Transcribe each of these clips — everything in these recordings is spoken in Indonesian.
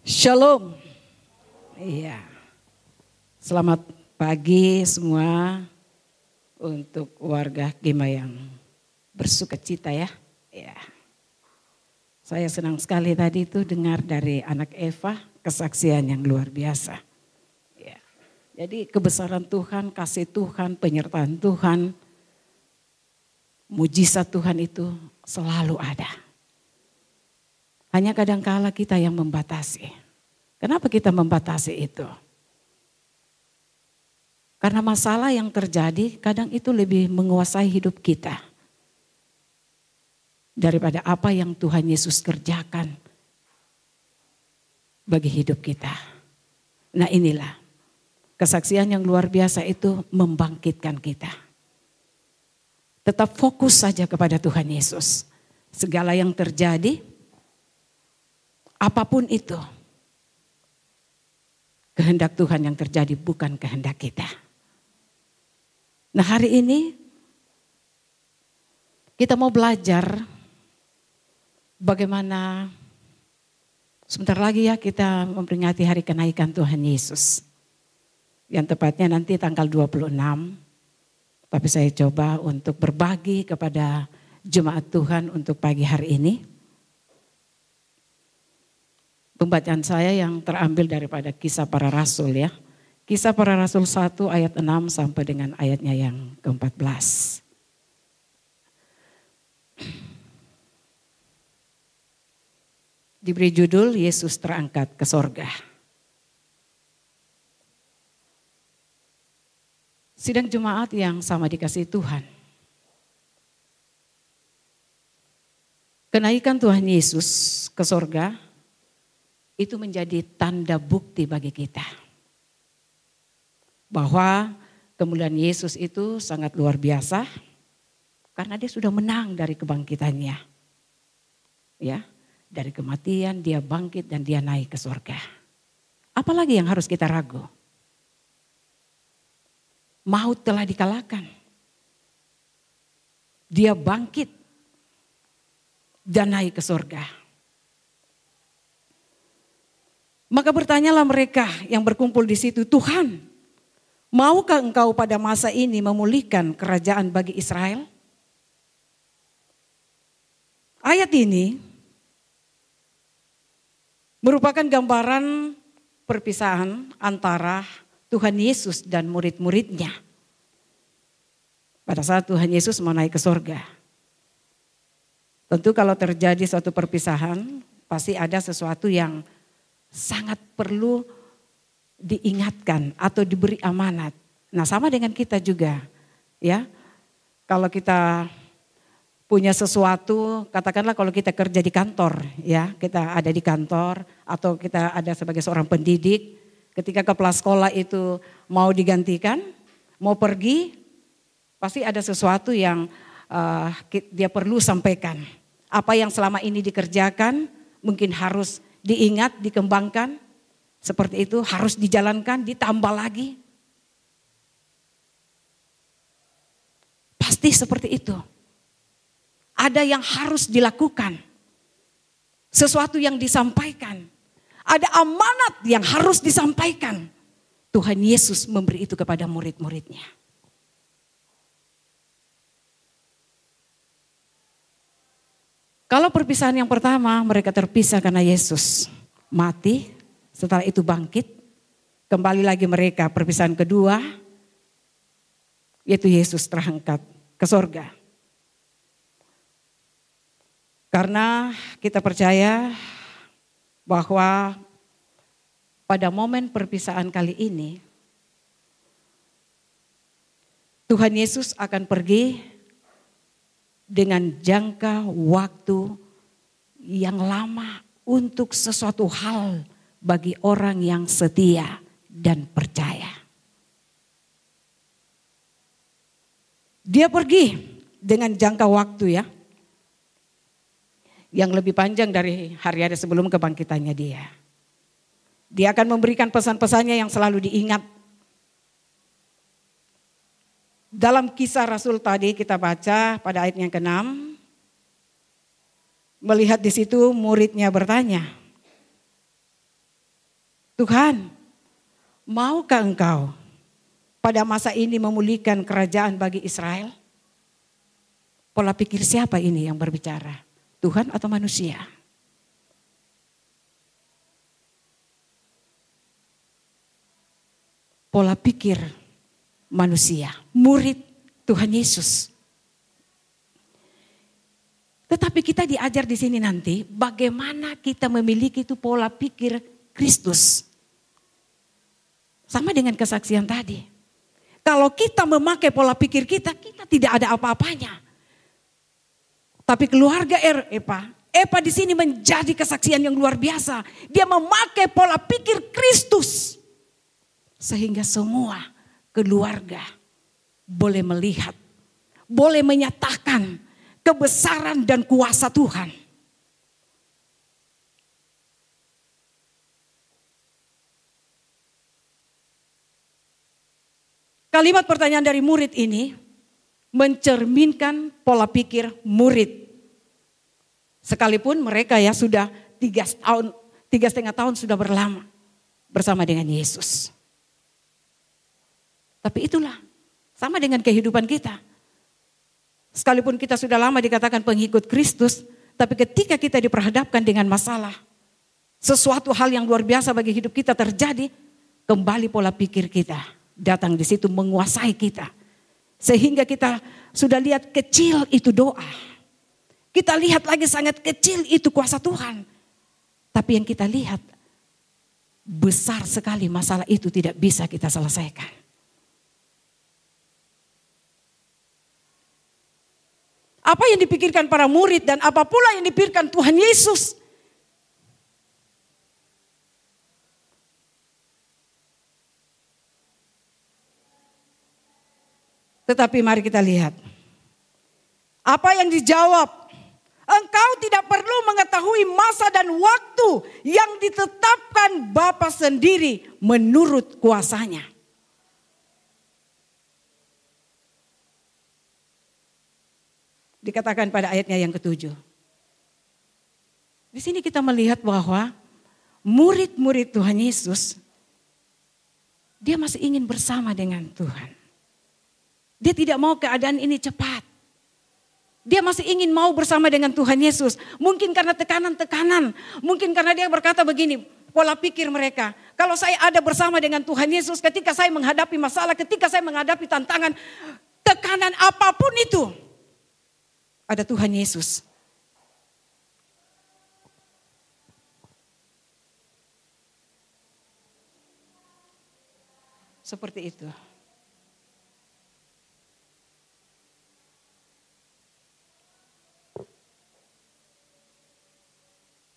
Shalom. Iya. Selamat pagi semua untuk warga Gema yang bersuka cita ya. Iya. Saya senang sekali tadi itu dengar dari anak Eva kesaksian yang luar biasa. Iya. Jadi kebesaran Tuhan, kasih Tuhan, penyertaan Tuhan, mujizat Tuhan itu selalu ada. Hanya kadangkala kita yang membatasi. Kenapa kita membatasi itu? Karena masalah yang terjadi kadang itu lebih menguasai hidup kita. Daripada apa yang Tuhan Yesus kerjakan bagi hidup kita. Nah inilah kesaksian yang luar biasa itu membangkitkan kita. Tetap fokus saja kepada Tuhan Yesus. Segala yang terjadi, apapun itu, kehendak Tuhan yang terjadi bukan kehendak kita. Nah hari ini kita mau belajar bagaimana sebentar lagi ya kita memperingati hari kenaikan Tuhan Yesus. Yang tepatnya nanti tanggal 26. Tapi saya coba untuk berbagi kepada jemaat Tuhan untuk pagi hari ini. Pembacaan saya yang terambil daripada Kisah Para Rasul ya. Kisah Para Rasul 1 ayat 6 sampai dengan ayatnya yang ke-14. Diberi judul Yesus terangkat ke sorga. Sidang jemaat yang sama dikasihi Tuhan. Kenaikan Tuhan Yesus ke sorga itu menjadi tanda bukti bagi kita. Bahwa kemuliaan Yesus itu sangat luar biasa. Karena dia sudah menang dari kebangkitannya. Ya, dari kematian dia bangkit dan dia naik ke surga. Apalagi yang harus kita ragu? Maut telah dikalahkan. Dia bangkit dan naik ke surga. Maka bertanyalah mereka yang berkumpul di situ, Tuhan, maukah engkau pada masa ini memulihkan kerajaan bagi Israel? Ayat ini merupakan gambaran perpisahan antara Tuhan Yesus dan murid-muridnya. Pada saat Tuhan Yesus mau naik ke surga. Tentu kalau terjadi suatu perpisahan, pasti ada sesuatu yang sangat perlu diingatkan atau diberi amanat. Nah sama dengan kita juga ya. Kalau kita punya sesuatu, katakanlah kalau kita kerja di kantor ya. Kita ada di kantor atau kita ada sebagai seorang pendidik. Ketika kepala sekolah itu mau digantikan, mau pergi. Pasti ada sesuatu yang dia perlu sampaikan. Apa yang selama ini dikerjakan mungkin harus diingat, dikembangkan, seperti itu harus dijalankan, ditambah lagi. Pasti seperti itu. Ada yang harus dilakukan. Sesuatu yang disampaikan. Ada amanat yang harus disampaikan. Tuhan Yesus memberi itu kepada murid-muridnya. Kalau perpisahan yang pertama mereka terpisah karena Yesus mati, setelah itu bangkit. Kembali lagi mereka perpisahan kedua, yaitu Yesus terangkat ke sorga. Karena kita percaya bahwa pada momen perpisahan kali ini, Tuhan Yesus akan pergi dengan jangka waktu yang lama untuk sesuatu hal bagi orang yang setia dan percaya. Dia pergi dengan jangka waktu ya, yang lebih panjang dari hari-hari sebelum kebangkitannya dia. Dia akan memberikan pesan-pesannya yang selalu diingat. Dalam Kisah Rasul tadi kita baca pada ayat yang ke-6. Melihat di situ muridnya bertanya, Tuhan, maukah Engkau pada masa ini memulihkan kerajaan bagi Israel? Pola pikir siapa ini yang berbicara? Tuhan atau manusia? Pola pikir manusia, murid Tuhan Yesus. Tetapi kita diajar di sini nanti bagaimana kita memiliki itu pola pikir Kristus. Sama dengan kesaksian tadi. Kalau kita memakai pola pikir kita tidak ada apa-apanya. Tapi keluarga Epa di sini menjadi kesaksian yang luar biasa. Dia memakai pola pikir Kristus. Sehingga semua keluarga boleh melihat, boleh menyatakan kebesaran dan kuasa Tuhan. Kalimat pertanyaan dari murid ini mencerminkan pola pikir murid. Sekalipun mereka ya sudah 3,5 tahun sudah berlama bersama dengan Yesus. Tapi itulah sama dengan kehidupan kita. Sekalipun kita sudah lama dikatakan pengikut Kristus, tapi ketika kita diperhadapkan dengan masalah, sesuatu hal yang luar biasa bagi hidup kita terjadi, kembali pola pikir kita datang di situ menguasai kita. Sehingga kita sudah lihat kecil itu doa. Kita lihat lagi sangat kecil itu kuasa Tuhan. Tapi yang kita lihat besar sekali masalah itu tidak bisa kita selesaikan. Apa yang dipikirkan para murid dan apa pula yang dipikirkan Tuhan Yesus. Tetapi mari kita lihat. Apa yang dijawab. Engkau tidak perlu mengetahui masa dan waktu yang ditetapkan Bapa sendiri menurut kuasanya. Dikatakan pada ayatnya yang ke-7. Di sini kita melihat bahwa murid-murid Tuhan Yesus, dia masih ingin bersama dengan Tuhan. Dia tidak mau keadaan ini cepat. Dia masih ingin mau bersama dengan Tuhan Yesus. Mungkin karena tekanan-tekanan. Mungkin karena dia berkata begini, pola pikir mereka. Kalau saya ada bersama dengan Tuhan Yesus, ketika saya menghadapi masalah, ketika saya menghadapi tantangan, tekanan apapun itu, ada Tuhan Yesus. Seperti itu.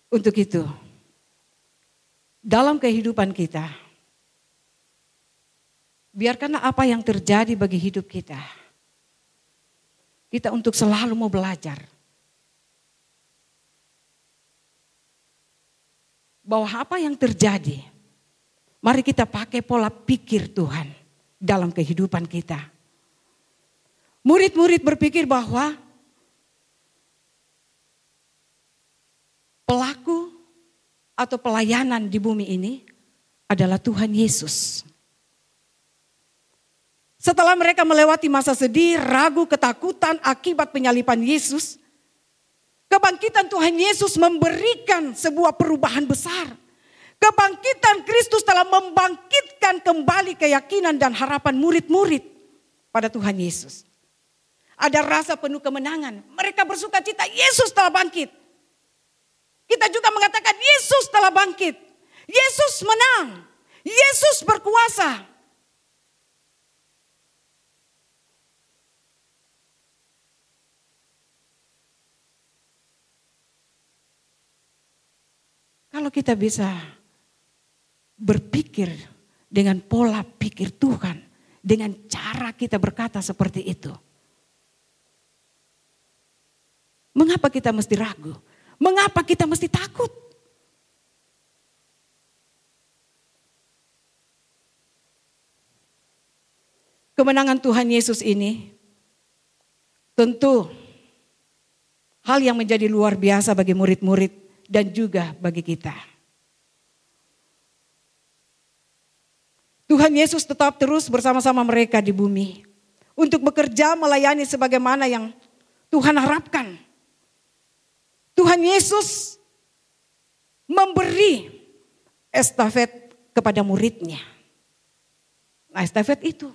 Untuk itu, dalam kehidupan kita, biarkanlah apa yang terjadi bagi hidup kita, kita untuk selalu mau belajar. Bahwa apa yang terjadi, mari kita pakai pola pikir Tuhan dalam kehidupan kita. Murid-murid berpikir bahwa pelaku atau pelayanan di bumi ini adalah Tuhan Yesus. Setelah mereka melewati masa sedih, ragu, ketakutan akibat penyaliban Yesus, kebangkitan Tuhan Yesus memberikan sebuah perubahan besar. Kebangkitan Kristus telah membangkitkan kembali keyakinan dan harapan murid-murid pada Tuhan Yesus. Ada rasa penuh kemenangan. Mereka bersuka cita, Yesus telah bangkit. Kita juga mengatakan Yesus telah bangkit. Yesus menang. Yesus berkuasa. Kalau kita bisa berpikir dengan pola pikir Tuhan, dengan cara kita berkata seperti itu. Mengapa kita mesti ragu? Mengapa kita mesti takut? Kemenangan Tuhan Yesus ini tentu hal yang menjadi luar biasa bagi murid-murid dan juga bagi kita. Tuhan Yesus tetap terus bersama-sama mereka di bumi. Untuk bekerja melayani sebagaimana yang Tuhan harapkan. Tuhan Yesus memberi estafet kepada muridnya. Nah, estafet itu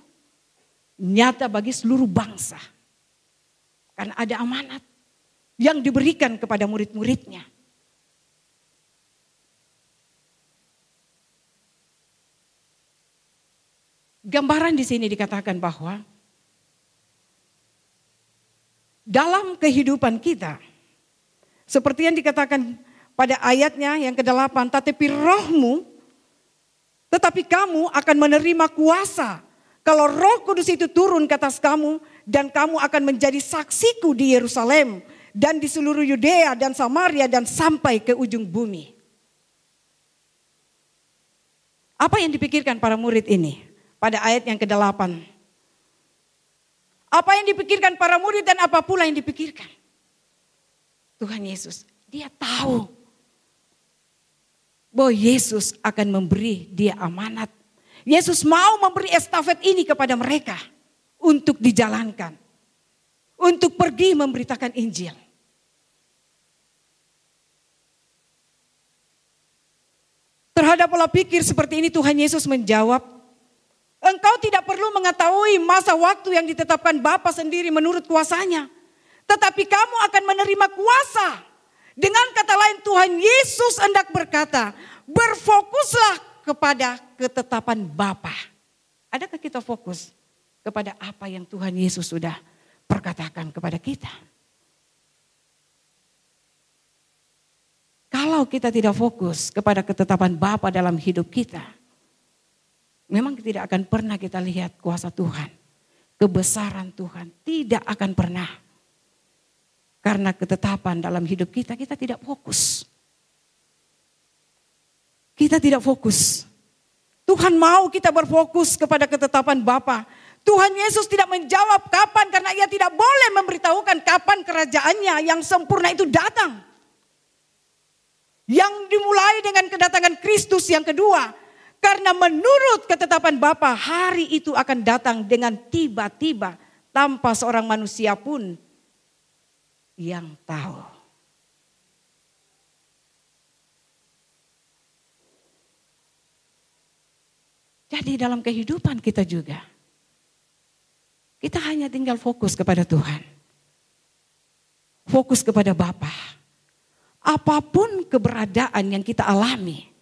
nyata bagi seluruh bangsa. Karena ada amanat yang diberikan kepada murid-muridnya. Gambaran di sini dikatakan bahwa dalam kehidupan kita, seperti yang dikatakan pada ayatnya yang ke-8, tetapi rohmu, tetapi kamu akan menerima kuasa kalau Roh Kudus itu turun ke atas kamu, dan kamu akan menjadi saksiku di Yerusalem dan di seluruh Yudea dan Samaria dan sampai ke ujung bumi. Apa yang dipikirkan para murid ini pada ayat yang ke-8? Apa yang dipikirkan para murid dan apa pula yang dipikirkan Tuhan Yesus? Dia tahu bahwa Yesus akan memberi dia amanat. Yesus mau memberi estafet ini kepada mereka untuk dijalankan. Untuk pergi memberitakan Injil. Terhadap pola pikir seperti ini Tuhan Yesus menjawab, engkau tidak perlu mengetahui masa waktu yang ditetapkan Bapa sendiri menurut kuasanya. Tetapi kamu akan menerima kuasa. Dengan kata lain Tuhan Yesus hendak berkata, berfokuslah kepada ketetapan Bapa. Adakah kita fokus kepada apa yang Tuhan Yesus sudah perkatakan kepada kita? Kalau kita tidak fokus kepada ketetapan Bapa dalam hidup kita, memang tidak akan pernah kita lihat kuasa Tuhan. Kebesaran Tuhan tidak akan pernah. Karena ketetapan dalam hidup kita, kita tidak fokus. Kita tidak fokus. Tuhan mau kita berfokus kepada ketetapan Bapa. Tuhan Yesus tidak menjawab kapan karena ia tidak boleh memberitahukan kapan kerajaannya yang sempurna itu datang. Yang dimulai dengan kedatangan Kristus yang kedua. Karena menurut ketetapan Bapa, hari itu akan datang dengan tiba-tiba tanpa seorang manusia pun yang tahu. Jadi dalam kehidupan kita juga, kita hanya tinggal fokus kepada Tuhan. Fokus kepada Bapa. Apapun keberadaan yang kita alami,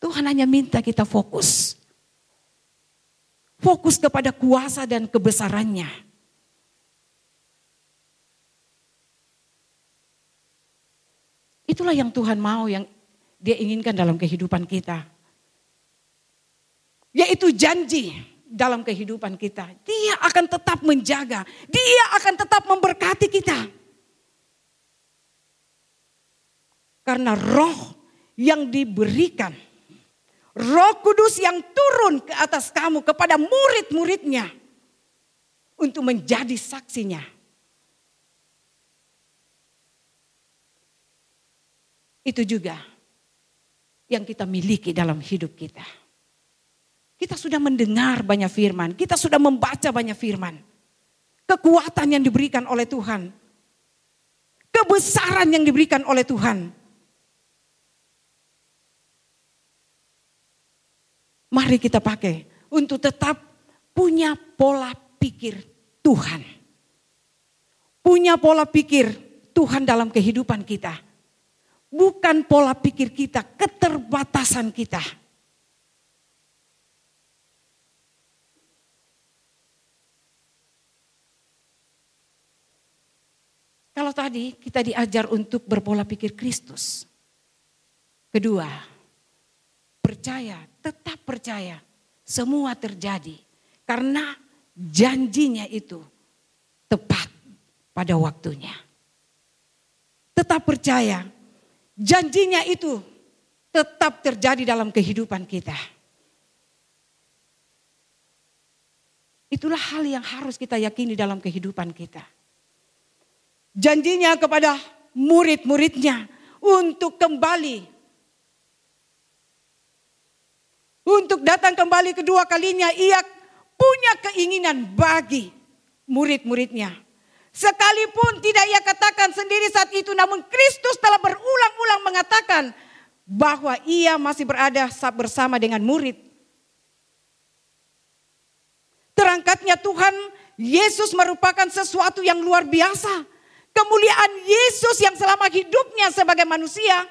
Tuhan hanya minta kita fokus. Fokus kepada kuasa dan kebesarannya. Itulah yang Tuhan mau, yang Dia inginkan dalam kehidupan kita. Yaitu janji dalam kehidupan kita. Dia akan tetap menjaga. Dia akan tetap memberkati kita. Karena roh yang diberikan, Roh Kudus yang turun ke atas kamu kepada murid-muridnya untuk menjadi saksinya. Itu juga yang kita miliki dalam hidup kita. Kita sudah mendengar banyak firman, kita sudah membaca banyak firman. Kekuatan yang diberikan oleh Tuhan, kebesaran yang diberikan oleh Tuhan. Mari kita pakai untuk tetap punya pola pikir Tuhan. Punya pola pikir Tuhan dalam kehidupan kita. Bukan pola pikir kita, keterbatasan kita. Kalau tadi kita diajar untuk berpola pikir Kristus. Kedua, percaya, tetap percaya. Semua terjadi karena janjinya itu tepat pada waktunya. Tetap percaya, janjinya itu tetap terjadi dalam kehidupan kita. Itulah hal yang harus kita yakini dalam kehidupan kita. Janjinya kepada murid-muridnya untuk kembali. untuk datang kembali kedua kalinya. Ia punya keinginan bagi murid-muridnya. Sekalipun tidak ia katakan sendiri saat itu, namun Kristus telah berulang-ulang mengatakan bahwa ia masih berada bersama dengan murid. Terangkatnya Tuhan Yesus merupakan sesuatu yang luar biasa. Kemuliaan Yesus yang selama hidupnya sebagai manusia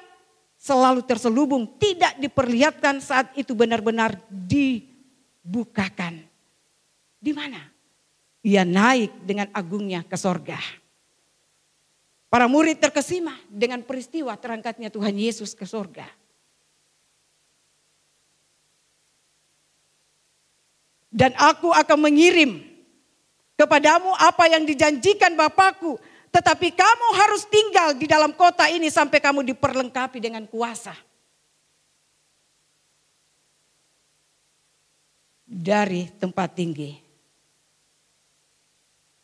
selalu terselubung, tidak diperlihatkan saat itu benar-benar dibukakan. Di mana? Ia naik dengan agungnya ke sorga. Para murid terkesima dengan peristiwa terangkatnya Tuhan Yesus ke sorga. Dan aku akan mengirim kepadamu apa yang dijanjikan Bapakku. Tetapi kamu harus tinggal di dalam kota ini sampai kamu diperlengkapi dengan kuasa dari tempat tinggi.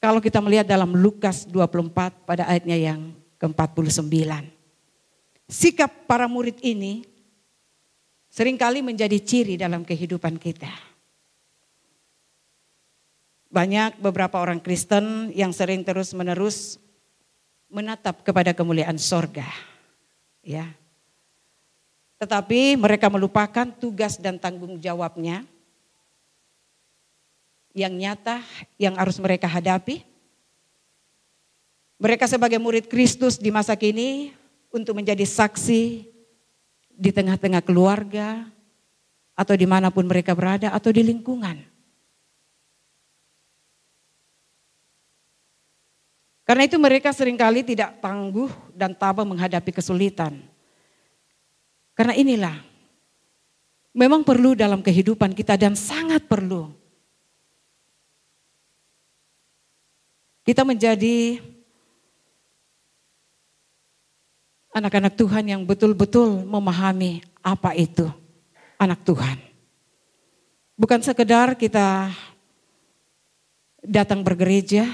Kalau kita melihat dalam Lukas 24 pada ayatnya yang ke-49. Sikap para murid ini seringkali menjadi ciri dalam kehidupan kita. Banyak beberapa orang Kristen yang sering terus-menerus menatap kepada kemuliaan sorga. Ya. Tetapi mereka melupakan tugas dan tanggung jawabnya yang nyata yang harus mereka hadapi. Mereka sebagai murid Kristus di masa kini untuk menjadi saksi di tengah-tengah keluarga atau dimanapun mereka berada atau di lingkungan. Karena itu mereka seringkali tidak tangguh dan tabah menghadapi kesulitan. Karena inilah memang perlu dalam kehidupan kita dan sangat perlu. Kita menjadi anak-anak Tuhan yang betul-betul memahami apa itu anak Tuhan. Bukan sekedar kita datang bergereja,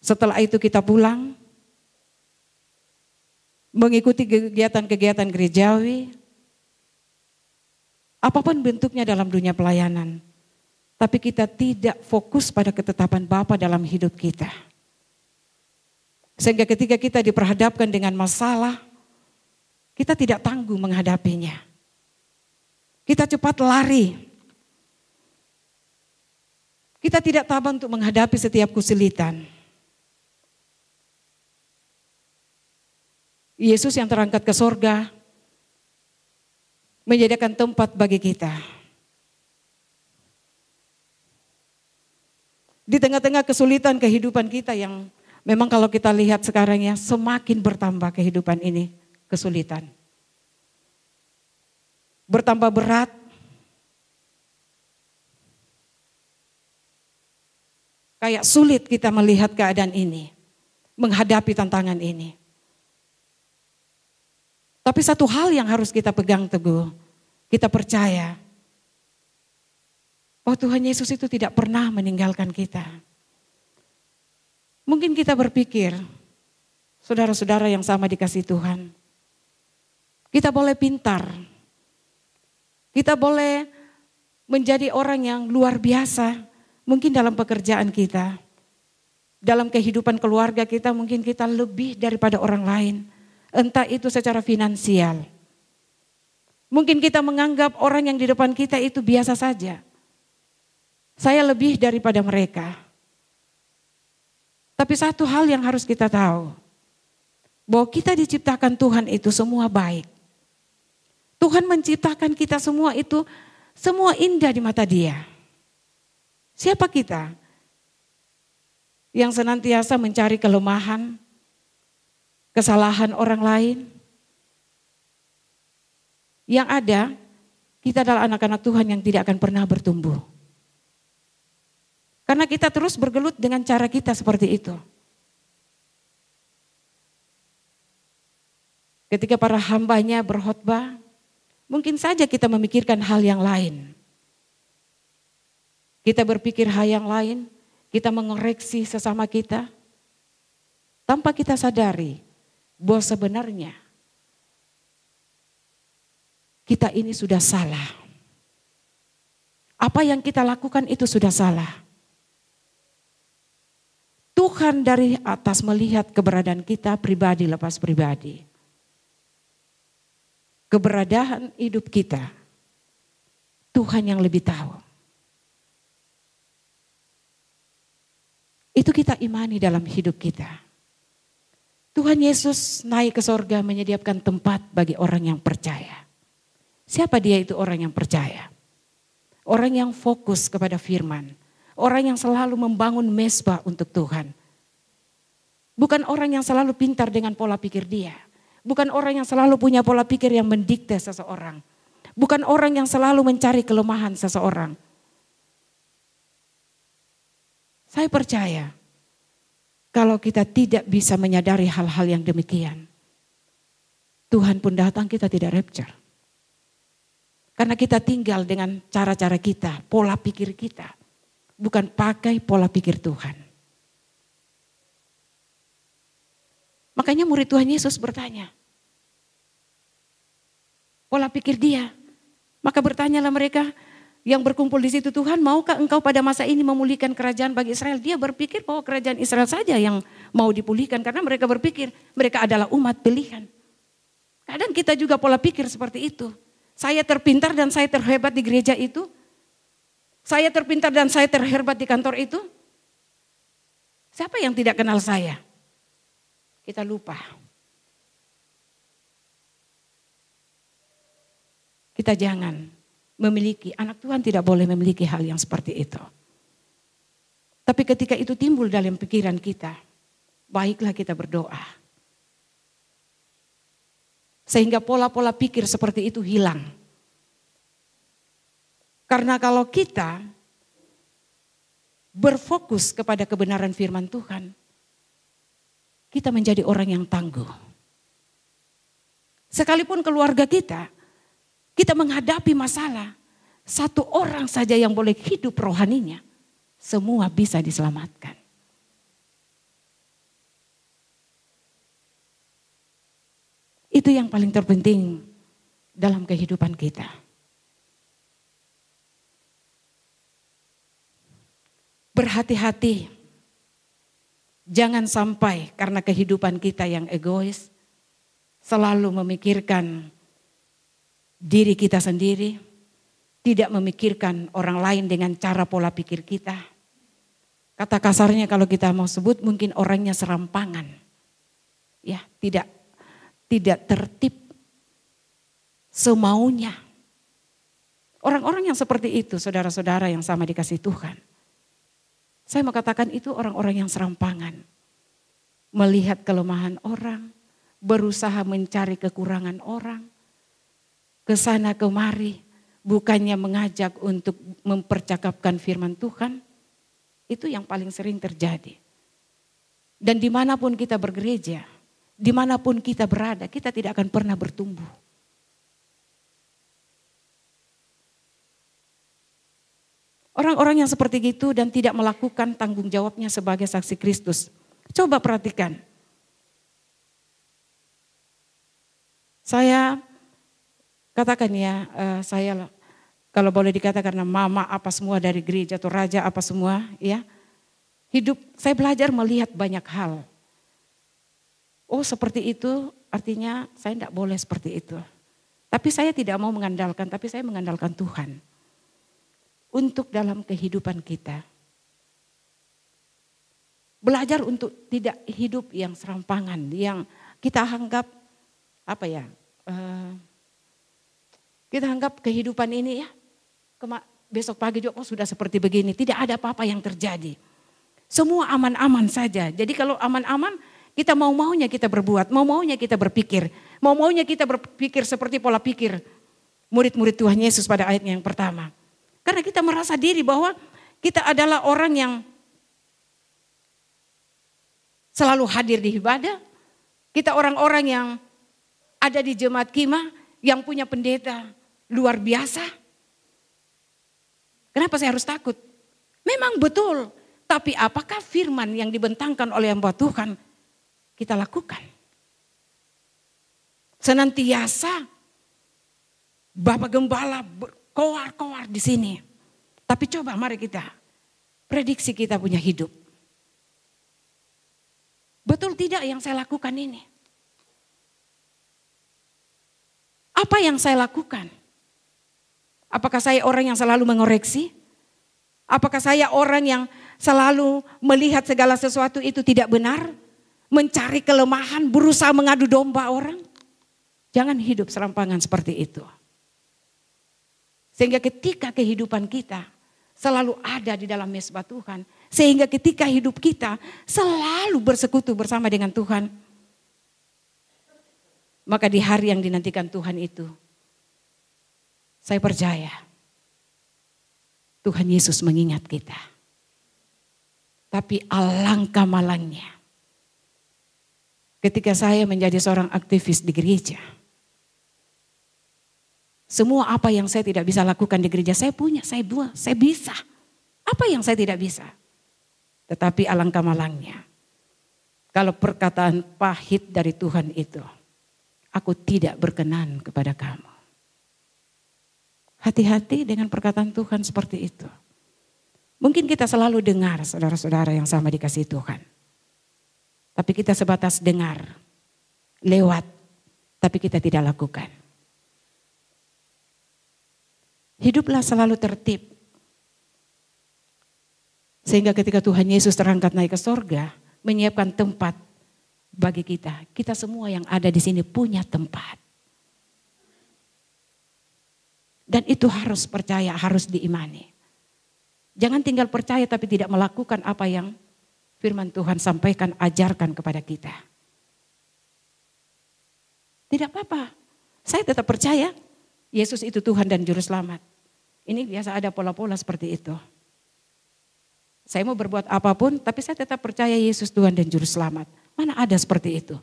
setelah itu kita pulang, mengikuti kegiatan-kegiatan gerejawi, apapun bentuknya dalam dunia pelayanan. Tapi kita tidak fokus pada ketetapan Bapa dalam hidup kita. Sehingga ketika kita diperhadapkan dengan masalah, kita tidak tangguh menghadapinya. Kita cepat lari. Kita tidak tabah untuk menghadapi setiap kesulitan. Yesus yang terangkat ke sorga menyediakan tempat bagi kita. Di tengah-tengah kesulitan kehidupan kita yang memang kalau kita lihat sekarang ya semakin bertambah kehidupan ini kesulitan. Bertambah berat. Kayak sulit kita melihat keadaan ini, menghadapi tantangan ini. Tapi satu hal yang harus kita pegang teguh, kita percaya bahwa Tuhan Yesus itu tidak pernah meninggalkan kita. Mungkin kita berpikir, saudara-saudara yang sama dikasih Tuhan, kita boleh pintar, kita boleh menjadi orang yang luar biasa, mungkin dalam pekerjaan kita, dalam kehidupan keluarga kita mungkin kita lebih daripada orang lain. Entah itu secara finansial. Mungkin kita menganggap orang yang di depan kita itu biasa saja. Saya lebih daripada mereka. Tapi satu hal yang harus kita tahu. Bahwa kita diciptakan Tuhan itu semua baik. Tuhan menciptakan kita semua itu semua indah di mata Dia. Siapa kita? Yang senantiasa mencari kelemahan, kesalahan orang lain. Yang ada, kita adalah anak-anak Tuhan yang tidak akan pernah bertumbuh. Karena kita terus bergelut dengan cara kita seperti itu. Ketika para hambanya berkhotbah, mungkin saja kita memikirkan hal yang lain. Kita berpikir hal yang lain, kita mengoreksi sesama kita. Tanpa kita sadari, bahwa sebenarnya kita ini sudah salah. Apa yang kita lakukan itu sudah salah. Tuhan dari atas melihat keberadaan kita pribadi lepas pribadi. Keberadaan hidup kita, Tuhan yang lebih tahu. Itu kita imani dalam hidup kita. Tuhan Yesus naik ke sorga menyediakan tempat bagi orang yang percaya. Siapa dia itu orang yang percaya? Orang yang fokus kepada firman. Orang yang selalu membangun mezbah untuk Tuhan. Bukan orang yang selalu pintar dengan pola pikir dia. Bukan orang yang selalu punya pola pikir yang mendikte seseorang. Bukan orang yang selalu mencari kelemahan seseorang. Saya percaya kalau kita tidak bisa menyadari hal-hal yang demikian, Tuhan pun datang kita tidak rapture. Karena kita tinggal dengan cara-cara kita, pola pikir kita. Bukan pakai pola pikir Tuhan. Makanya murid Tuhan Yesus bertanya. Pola pikir dia. Maka bertanyalah mereka yang berkumpul di situ, Tuhan maukah engkau pada masa ini memulihkan kerajaan bagi Israel? Dia berpikir bahwa kerajaan Israel saja yang mau dipulihkan. Karena mereka berpikir mereka adalah umat pilihan. Kadang kita juga pola pikir seperti itu. Saya terpintar dan saya terhebat di gereja itu. Saya terpintar dan saya terhebat di kantor itu. Siapa yang tidak kenal saya? Kita lupa. Kita jangan memiliki, anak Tuhan tidak boleh memiliki hal yang seperti itu. Tapi ketika itu timbul dalam pikiran kita, baiklah kita berdoa. Sehingga pola-pola pikir seperti itu hilang. Karena kalau kita berfokus kepada kebenaran firman Tuhan, kita menjadi orang yang tangguh. Sekalipun keluarga kita menghadapi masalah, satu orang saja yang boleh hidup rohaninya, semua bisa diselamatkan. Itu yang paling terpenting dalam kehidupan kita. Berhati-hati, jangan sampai karena kehidupan kita yang egois, selalu memikirkan diri kita sendiri, tidak memikirkan orang lain dengan cara pola pikir kita. Kata kasarnya kalau kita mau sebut mungkin orangnya serampangan. Ya, tidak tertib semaunya. Orang-orang yang seperti itu, saudara-saudara yang sama dikasih Tuhan. Saya mau katakan itu orang-orang yang serampangan. Melihat kelemahan orang, berusaha mencari kekurangan orang. Kesana kemari, bukannya mengajak untuk mempercakapkan firman Tuhan. Itu yang paling sering terjadi. Dan dimanapun kita bergereja, dimanapun kita berada, kita tidak akan pernah bertumbuh. Orang-orang yang seperti itu dan tidak melakukan tanggung jawabnya sebagai saksi Kristus. Coba perhatikan. Saya katakan ya, saya kalau boleh dikatakan mama apa semua dari gereja atau raja apa semua ya. Hidup saya belajar melihat banyak hal. Oh seperti itu artinya saya tidak boleh seperti itu. Tapi saya tidak mau mengandalkan, tapi saya mengandalkan Tuhan. Untuk dalam kehidupan kita. Belajar untuk tidak hidup yang serampangan, yang kita anggap apa ya, kita anggap kehidupan ini ya, besok pagi juga sudah seperti begini, tidak ada apa-apa yang terjadi. Semua aman-aman saja, jadi kalau aman-aman kita mau-maunya kita berbuat, mau-maunya kita berpikir, mau-maunya kita berpikir seperti pola pikir murid-murid Tuhan Yesus pada ayatnya yang pertama. Karena kita merasa diri bahwa kita adalah orang yang selalu hadir di ibadah. Kita orang-orang yang ada di jemaat Kima yang punya pendeta luar biasa. Kenapa saya harus takut? Memang betul. Tapi apakah firman yang dibentangkan oleh hamba Tuhan kita lakukan? Senantiasa Bapak Gembala berkoar-koar di sini. Tapi coba mari kita prediksi kita punya hidup. Betul tidak yang saya lakukan ini? Apa yang saya lakukan? Apakah saya orang yang selalu mengoreksi? Apakah saya orang yang selalu melihat segala sesuatu itu tidak benar? Mencari kelemahan, berusaha mengadu domba orang? Jangan hidup serampangan seperti itu. Sehingga ketika kehidupan kita selalu ada di dalam mezbah Tuhan. Sehingga ketika hidup kita selalu bersekutu bersama dengan Tuhan. Maka di hari yang dinantikan Tuhan itu, saya percaya Tuhan Yesus mengingat kita. Tapi alangkah malangnya ketika saya menjadi seorang aktivis di gereja. Semua apa yang saya tidak bisa lakukan di gereja saya punya, saya buat, saya bisa. Apa yang saya tidak bisa? Tetapi alangkah malangnya kalau perkataan pahit dari Tuhan itu, aku tidak berkenan kepada kamu. Hati-hati dengan perkataan Tuhan seperti itu. Mungkin kita selalu dengar saudara-saudara yang sama dikasihi Tuhan. Tapi kita sebatas dengar, lewat, tapi kita tidak lakukan. Hiduplah selalu tertib. Sehingga ketika Tuhan Yesus terangkat naik ke sorga, menyiapkan tempat bagi kita. Kita semua yang ada di sini punya tempat. Dan itu harus percaya, harus diimani. Jangan tinggal percaya tapi tidak melakukan apa yang firman Tuhan sampaikan, ajarkan kepada kita. Tidak apa-apa, saya tetap percaya Yesus itu Tuhan dan Juru Selamat. Ini biasa ada pola-pola seperti itu. Saya mau berbuat apapun tapi saya tetap percaya Yesus Tuhan dan Juru Selamat. Mana ada seperti itu?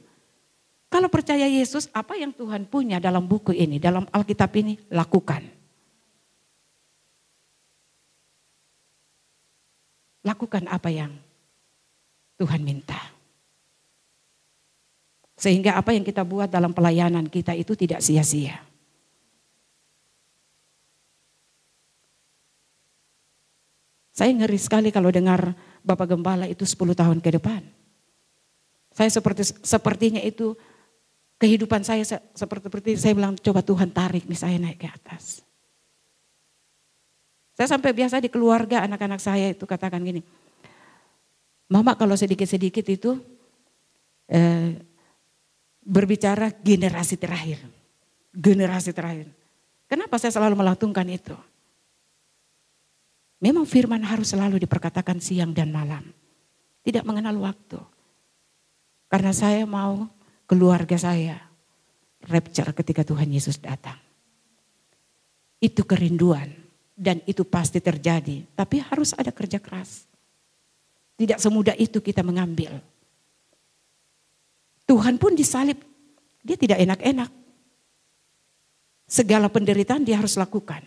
Kalau percaya Yesus, apa yang Tuhan punya dalam buku ini, dalam Alkitab ini, lakukan. Lakukan apa yang Tuhan minta. Sehingga apa yang kita buat dalam pelayanan kita itu tidak sia-sia. Saya ngeri sekali kalau dengar Bapak Gembala itu 10 tahun ke depan. Saya sepertinya itu kehidupan saya seperti saya bilang, coba Tuhan tarik nih saya naik ke atas. Saya sampai biasa di keluarga anak-anak saya itu katakan gini, Mama kalau sedikit-sedikit itu berbicara generasi terakhir. Generasi terakhir. Kenapa saya selalu melatungkan itu? Memang firman harus selalu diperkatakan siang dan malam. Tidak mengenal waktu. Karena saya mau keluarga saya rapture ketika Tuhan Yesus datang. Itu kerinduan dan itu pasti terjadi. Tapi harus ada kerja keras. Tidak semudah itu kita mengambil. Tuhan pun disalib, dia tidak enak-enak. Segala penderitaan dia harus lakukan.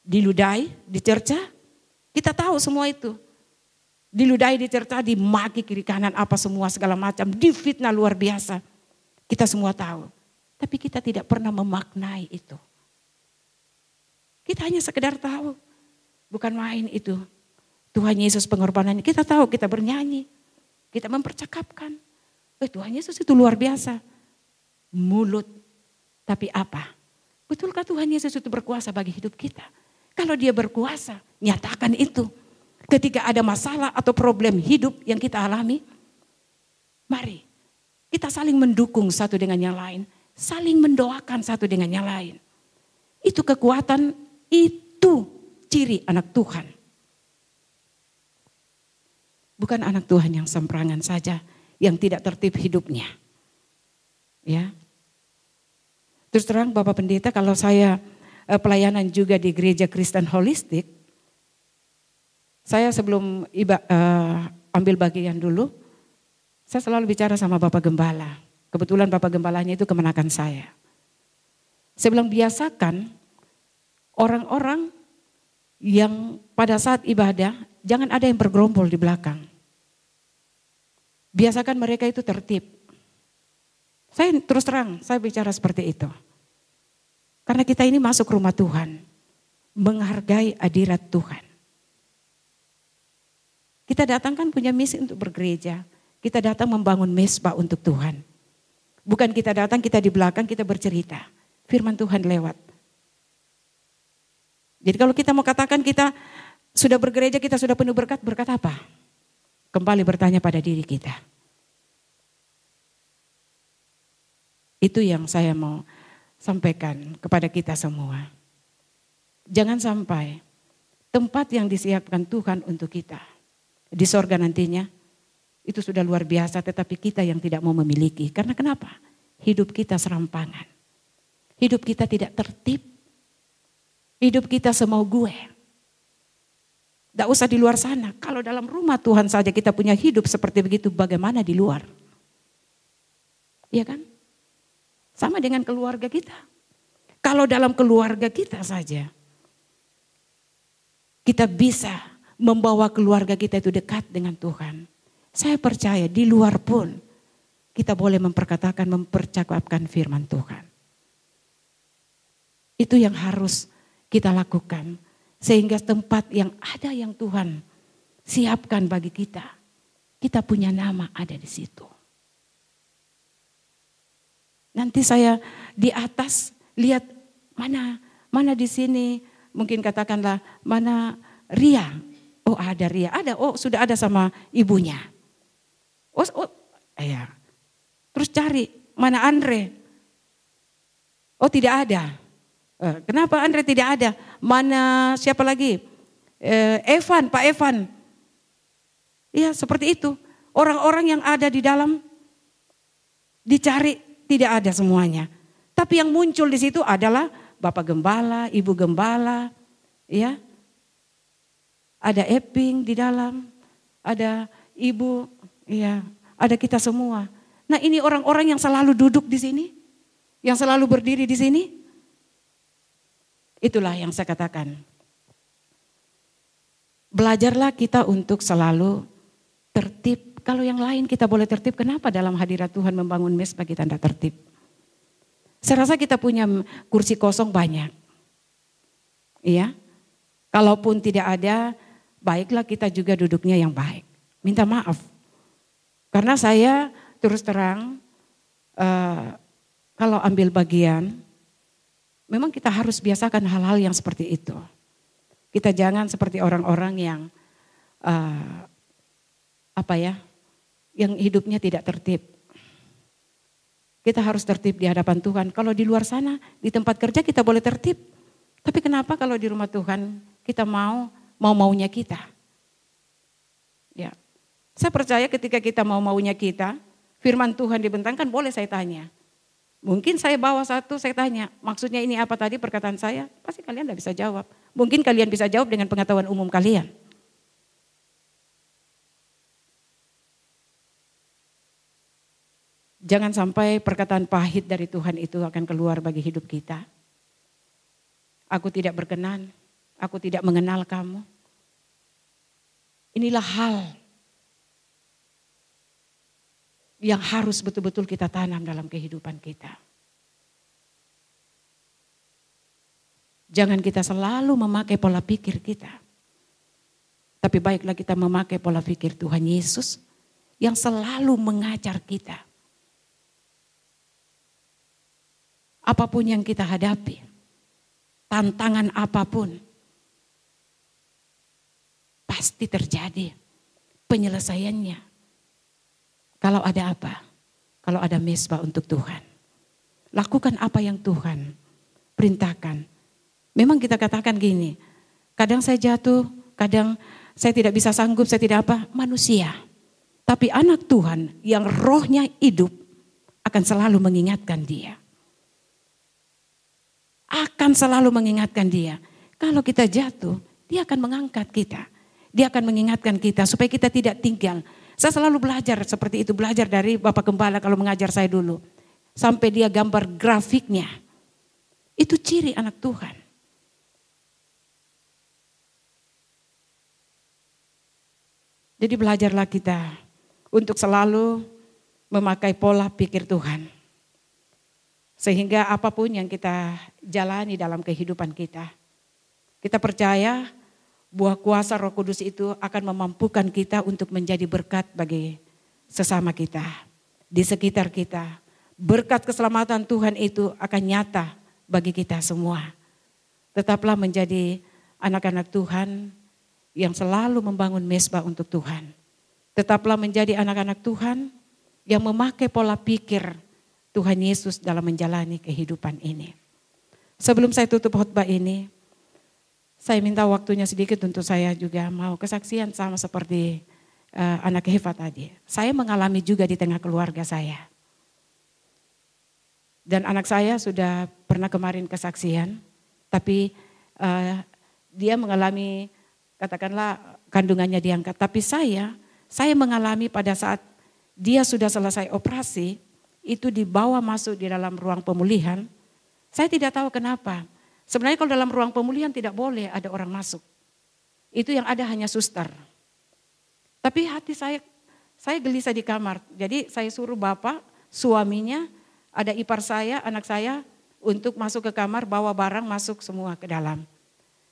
Diludahi, dicerca, kita tahu semua itu. Diludahi, dicerca, dimaki kiri kanan apa semua segala macam, difitnah luar biasa. Kita semua tahu. Tapi kita tidak pernah memaknai itu. Kita hanya sekedar tahu. Bukan main itu. Tuhan Yesus pengorbanannya. Kita tahu, kita bernyanyi. Kita mempercakapkan. Tuhan Yesus itu luar biasa. Mulut. Tapi apa? Betulkah Tuhan Yesus itu berkuasa bagi hidup kita? Kalau dia berkuasa, nyatakan itu. Ketika ada masalah atau problem hidup yang kita alami, mari kita saling mendukung satu dengan yang lain. Saling mendoakan satu dengan yang lain. Itu kekuatan, itu ciri anak Tuhan. Bukan anak Tuhan yang semperangan saja, yang tidak tertib hidupnya. Ya. Terus terang Bapak Pendeta, kalau saya pelayanan juga di gereja Kristen holistik, saya sebelum ambil bagian dulu, saya selalu bicara sama Bapak Gembala. Kebetulan Bapak Gembalanya itu kemenakan saya. Saya bilang biasakan orang-orang yang pada saat ibadah, jangan ada yang bergerombol di belakang. Biasakan mereka itu tertib. Saya terus terang, saya bicara seperti itu. Karena kita ini masuk rumah Tuhan, menghargai hadirat Tuhan. Kita datang kan punya misi untuk bergereja. Kita datang membangun mesbah untuk Tuhan. Bukan kita datang, kita di belakang, kita bercerita. Firman Tuhan lewat. Jadi kalau kita mau katakan kita sudah bergereja, kita sudah penuh berkat, berkat apa? Kembali bertanya pada diri kita. Itu yang saya mau sampaikan kepada kita semua. Jangan sampai tempat yang disiapkan Tuhan untuk kita di sorga nantinya itu sudah luar biasa, tetapi kita yang tidak mau memiliki. Karena kenapa? Hidup kita serampangan. Hidup kita tidak tertib. Hidup kita semau gue. Tidak usah di luar sana. Kalau dalam rumah Tuhan saja kita punya hidup seperti begitu, bagaimana di luar? Iya kan? Sama dengan keluarga kita. Kalau dalam keluarga kita saja, kita bisa membawa keluarga kita itu dekat dengan Tuhan. Saya percaya di luar pun kita boleh mempercakapkan firman Tuhan. Itu yang harus kita lakukan. Sehingga tempat yang ada yang Tuhan siapkan bagi kita, kita punya nama ada di situ. Nanti saya di atas lihat mana di sini, mungkin katakanlah mana Ria. Oh ada Ria, ada. Oh sudah ada sama ibunya. Ya. Terus cari mana Andre. Oh tidak ada. Kenapa Andre tidak ada? Mana siapa lagi? Pak Evan. Iya seperti itu. Orang-orang yang ada di dalam dicari tidak ada semuanya. Tapi yang muncul di situ adalah Bapak Gembala, Ibu Gembala, ya. Ada Eping di dalam, ada Ibu, ya, ada kita semua. Nah, ini orang-orang yang selalu duduk di sini, yang selalu berdiri di sini. Itulah yang saya katakan. Belajarlah kita untuk selalu tertib. Kalau yang lain kita boleh tertib, kenapa dalam hadirat Tuhan membangun mesbah kita tidak tertib? Saya rasa kita punya kursi kosong banyak. Iya. Kalaupun tidak ada, baiklah kita juga duduknya yang baik. Minta maaf. Karena saya terus terang, kalau ambil bagian, memang kita harus biasakan hal-hal yang seperti itu. Kita jangan seperti orang-orang yang yang hidupnya tidak tertib. Kita harus tertib di hadapan Tuhan. Kalau di luar sana, di tempat kerja kita boleh tertib. Tapi kenapa kalau di rumah Tuhan kita mau-maunya kita? Ya. Saya percaya ketika kita mau-maunya kita, firman Tuhan dibentangkan, boleh saya tanya. Mungkin saya bawa satu, saya tanya, maksudnya ini apa tadi perkataan saya? Pasti kalian tidak bisa jawab. Mungkin kalian bisa jawab dengan pengetahuan umum kalian. Jangan sampai perkataan pahit dari Tuhan itu akan keluar bagi hidup kita. Aku tidak berkenan, aku tidak mengenal kamu. Inilah hal yang harus betul-betul kita tanam dalam kehidupan kita. Jangan kita selalu memakai pola pikir kita. Tapi baiklah kita memakai pola pikir Tuhan Yesus yang selalu mengajar kita. Apapun yang kita hadapi, tantangan apapun, pasti terjadi penyelesaiannya. Kalau ada apa? Kalau ada mesbah untuk Tuhan. Lakukan apa yang Tuhan perintahkan. Memang kita katakan gini, kadang saya jatuh, kadang saya tidak bisa sanggup, saya tidak apa, manusia. Tapi anak Tuhan yang rohnya hidup akan selalu mengingatkan dia. Akan selalu mengingatkan dia. Kalau kita jatuh, dia akan mengangkat kita. Dia akan mengingatkan kita supaya kita tidak tinggal. Saya selalu belajar seperti itu, belajar dari Bapak Gembala kalau mengajar saya dulu. Sampai dia gambar grafiknya. Itu ciri anak Tuhan. Jadi belajarlah kita untuk selalu memakai pola pikir Tuhan. Sehingga apapun yang kita jalani dalam kehidupan kita. Kita percaya buah kuasa Roh Kudus itu akan memampukan kita untuk menjadi berkat bagi sesama kita, di sekitar kita. Berkat keselamatan Tuhan itu akan nyata bagi kita semua. Tetaplah menjadi anak-anak Tuhan yang selalu membangun mezbah untuk Tuhan. Tetaplah menjadi anak-anak Tuhan yang memakai pola pikir Tuhan Yesus dalam menjalani kehidupan ini. Sebelum saya tutup khotbah ini, saya minta waktunya sedikit untuk saya juga mau kesaksian sama seperti anak Heva tadi. Saya mengalami juga di tengah keluarga saya. Dan anak saya sudah pernah kemarin kesaksian, tapi dia mengalami katakanlah kandungannya diangkat. Tapi saya mengalami pada saat dia sudah selesai operasi, itu dibawa masuk di dalam ruang pemulihan. Saya tidak tahu kenapa. Sebenarnya kalau dalam ruang pemulihan tidak boleh ada orang masuk. Itu yang ada hanya suster. Tapi hati saya gelisah di kamar. Jadi saya suruh bapak, suaminya, ada ipar saya, anak saya untuk masuk ke kamar, bawa barang masuk semua ke dalam.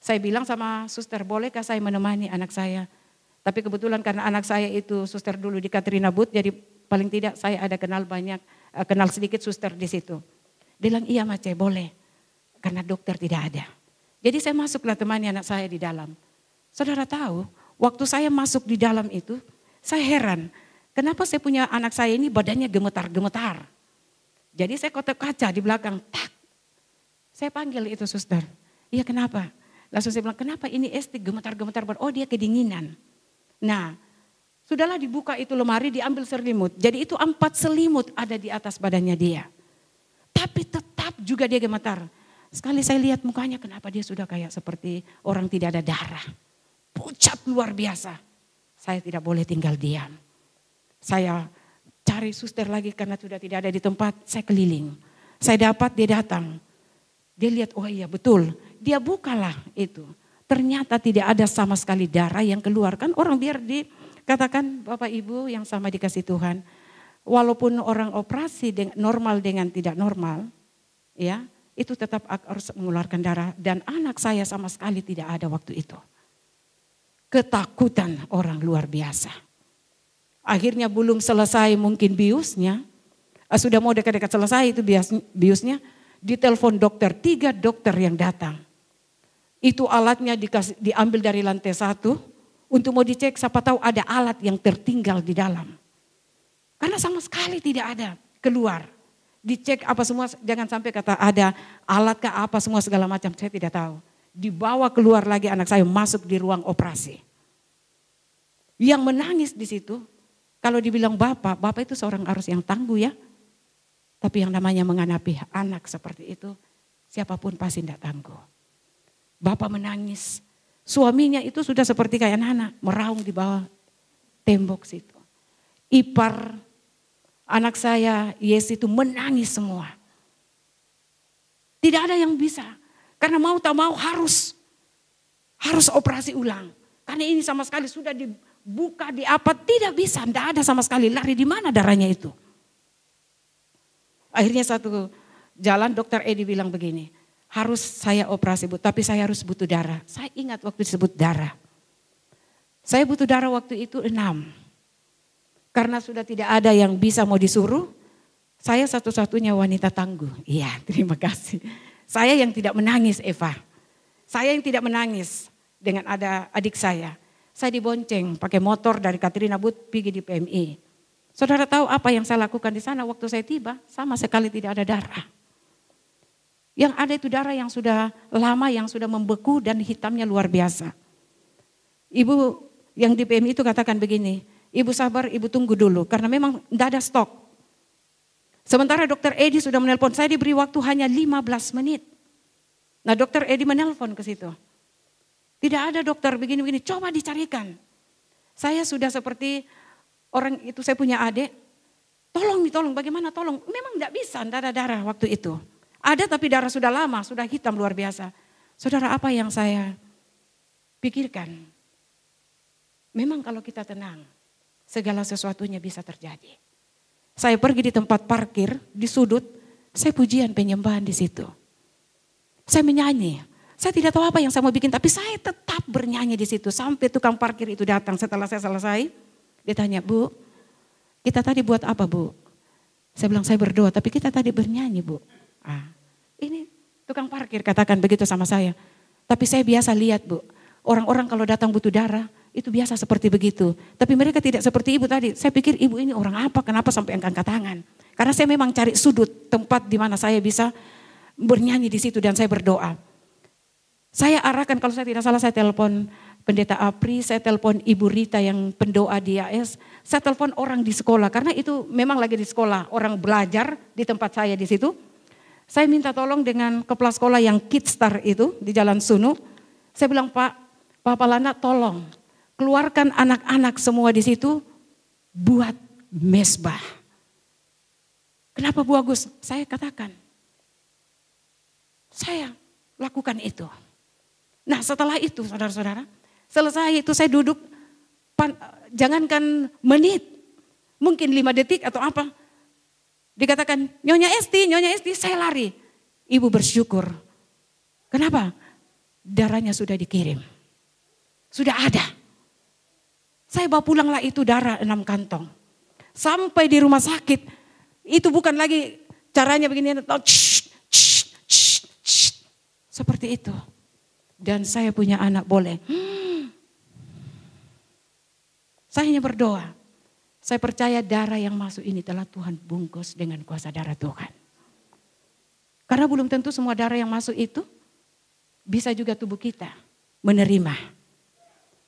Saya bilang sama suster, bolehkah saya menemani anak saya? Tapi kebetulan karena anak saya itu suster dulu di Katrina Booth, jadi paling tidak saya ada kenal sedikit suster di situ. Dia bilang, iya Mace boleh, karena dokter tidak ada. Jadi saya masuklah temani anak saya di dalam. Saudara tahu, waktu saya masuk di dalam itu, saya heran, kenapa saya punya anak saya ini badannya gemetar-gemetar. Jadi saya kotak kaca di belakang, tak. Saya panggil itu suster, iya kenapa? Langsung saya bilang, kenapa ini Esti gemetar-gemetar? Oh dia kedinginan. Nah, sudahlah dibuka itu lemari, diambil selimut. Jadi itu 4 selimut ada di atas badannya dia. Tapi tetap juga dia gemetar. Sekali saya lihat mukanya, kenapa dia sudah kayak seperti orang tidak ada darah. Pucat luar biasa. Saya tidak boleh tinggal diam. Saya cari suster lagi karena sudah tidak ada di tempat, saya keliling. Saya dapat, dia datang. Dia lihat, oh iya betul. Dia bukalah itu. Ternyata tidak ada sama sekali darah yang keluar. Kan orang biar dikatakan Bapak Ibu yang sama dikasih Tuhan. Walaupun orang operasi normal dengan tidak normal, ya itu tetap harus mengeluarkan darah. Dan anak saya sama sekali tidak ada waktu itu. Ketakutan orang luar biasa. Akhirnya belum selesai mungkin biusnya, sudah mau dekat-dekat selesai itu biusnya, ditelepon dokter, 3 dokter yang datang. Itu alatnya diambil dari lantai 1 untuk mau dicek, siapa tahu ada alat yang tertinggal di dalam. Karena sama sekali tidak ada keluar. Dicek apa semua, jangan sampai kata ada alat kah apa semua segala macam, saya tidak tahu. Dibawa keluar lagi anak saya masuk di ruang operasi. Yang menangis di situ, kalau dibilang bapak itu seorang harus yang tangguh ya. Tapi yang namanya menghadapi anak seperti itu, siapapun pasti tidak tangguh. Bapak menangis, suaminya itu sudah seperti kayak anak, meraung di bawah tembok situ. Ipar anak saya, Yes itu menangis semua. Tidak ada yang bisa, karena mau tak mau harus operasi ulang. Karena ini sama sekali sudah dibuka, tidak bisa, tidak ada sama sekali. Lari di mana darahnya itu? Akhirnya satu jalan dokter Edi bilang begini, harus saya operasi Bu, tapi saya harus butuh darah. Saya ingat waktu disebut darah. Saya butuh darah waktu itu 6. Karena sudah tidak ada yang bisa mau disuruh, saya satu-satunya wanita tangguh. Iya, terima kasih. Saya yang tidak menangis Eva. Saya yang tidak menangis dengan ada adik saya. Saya dibonceng pakai motor dari Katrina Booth pergi di PMI. Saudara tahu apa yang saya lakukan di sana waktu saya tiba? Sama sekali tidak ada darah. Yang ada itu darah yang sudah lama, yang sudah membeku dan hitamnya luar biasa. Ibu yang di PMI itu katakan begini, ibu sabar, ibu tunggu dulu karena memang tidak ada stok. Sementara dokter Edi sudah menelpon, saya diberi waktu hanya 15 menit. Nah dokter Edi menelpon ke situ. Tidak ada dokter begini-begini, coba dicarikan. Saya sudah seperti orang itu, saya punya adik, tolong bagaimana tolong. Memang tidak bisa, tidak ada darah waktu itu. Ada tapi darah sudah lama, sudah hitam luar biasa. Saudara, apa yang saya pikirkan? Memang kalau kita tenang, segala sesuatunya bisa terjadi. Saya pergi di tempat parkir, di sudut, saya pujian penyembahan di situ. Saya menyanyi. Saya tidak tahu apa yang saya mau bikin, tapi saya tetap bernyanyi di situ. Sampai tukang parkir itu datang setelah saya selesai. Dia tanya, Bu, kita tadi buat apa, Bu? Saya bilang, saya berdoa, tapi kita tadi bernyanyi, Bu. Ini tukang parkir katakan begitu sama saya. Tapi saya biasa lihat, Bu. Orang-orang kalau datang butuh darah, itu biasa seperti begitu. Tapi mereka tidak seperti ibu tadi. Saya pikir ibu ini orang apa, kenapa sampai angkat tangan. Karena saya memang cari sudut tempat di mana saya bisa bernyanyi di situ dan saya berdoa. Saya arahkan, kalau saya tidak salah saya telepon Pendeta Apri, saya telepon Ibu Rita yang pendoa di AS, saya telepon orang di sekolah karena itu memang lagi di sekolah, orang belajar di tempat saya di situ. Saya minta tolong dengan kepala sekolah yang Kidstar itu di Jalan Sunu. Saya bilang, Pak Lana tolong keluarkan anak-anak semua di situ buat mesbah. Kenapa Bu Agus? Saya katakan, saya lakukan itu. Nah setelah itu saudara-saudara, selesai itu saya duduk, jangankan menit, mungkin 5 detik atau apa. Dikatakan, Nyonya Esti, saya lari. Ibu bersyukur. Kenapa? Darahnya sudah dikirim. Sudah ada. Saya bawa pulanglah itu darah 6 kantong. Sampai di rumah sakit, itu bukan lagi caranya begini, seperti itu. Dan saya punya anak boleh. Saya hanya berdoa. Saya percaya darah yang masuk ini telah Tuhan bungkus dengan kuasa darah Tuhan. Karena belum tentu semua darah yang masuk itu bisa juga tubuh kita menerima.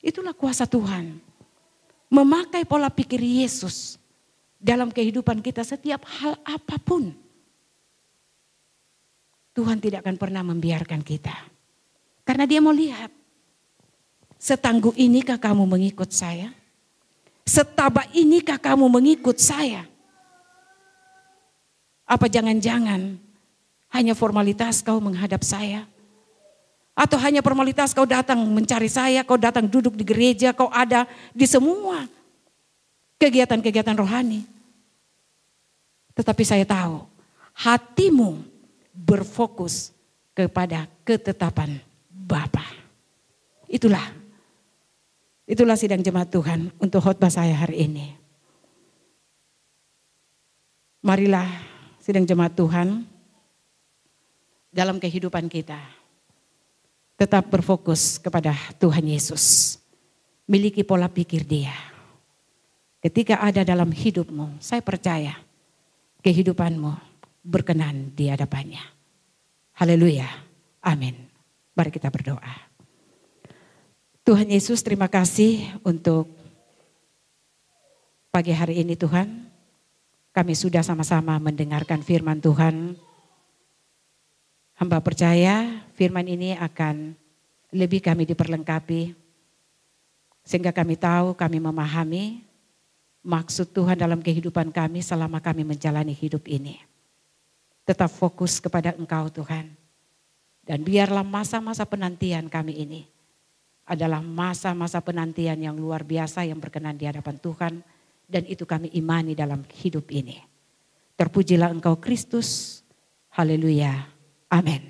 Itulah kuasa Tuhan. Memakai pola pikir Yesus dalam kehidupan kita setiap hal apapun. Tuhan tidak akan pernah membiarkan kita. Karena dia mau lihat, setangguh inikah kamu mengikut saya? Setabah inikah kamu mengikut saya? Apa jangan-jangan hanya formalitas kau menghadap saya? Atau hanya formalitas kau datang mencari saya, kau datang duduk di gereja, kau ada di semua kegiatan-kegiatan rohani. Tetapi saya tahu, hatimu berfokus kepada ketetapan Bapa. Itulah sidang jemaat Tuhan untuk khotbah saya hari ini. Marilah sidang jemaat Tuhan dalam kehidupan kita tetap berfokus kepada Tuhan Yesus. Miliki pola pikir Dia. Ketika ada dalam hidupmu, saya percaya kehidupanmu berkenan di hadapannya. Haleluya. Amin. Mari kita berdoa. Tuhan Yesus, terima kasih untuk pagi hari ini Tuhan. Kami sudah sama-sama mendengarkan firman Tuhan. Hamba percaya firman ini akan lebih kami diperlengkapi. Sehingga kami tahu, kami memahami maksud Tuhan dalam kehidupan kami selama kami menjalani hidup ini. Tetap fokus kepada Engkau Tuhan. Dan biarlah masa-masa penantian kami ini adalah masa-masa penantian yang luar biasa yang berkenan di hadapan Tuhan. Dan itu kami imani dalam hidup ini. Terpujilah Engkau Kristus. Haleluya. Amin.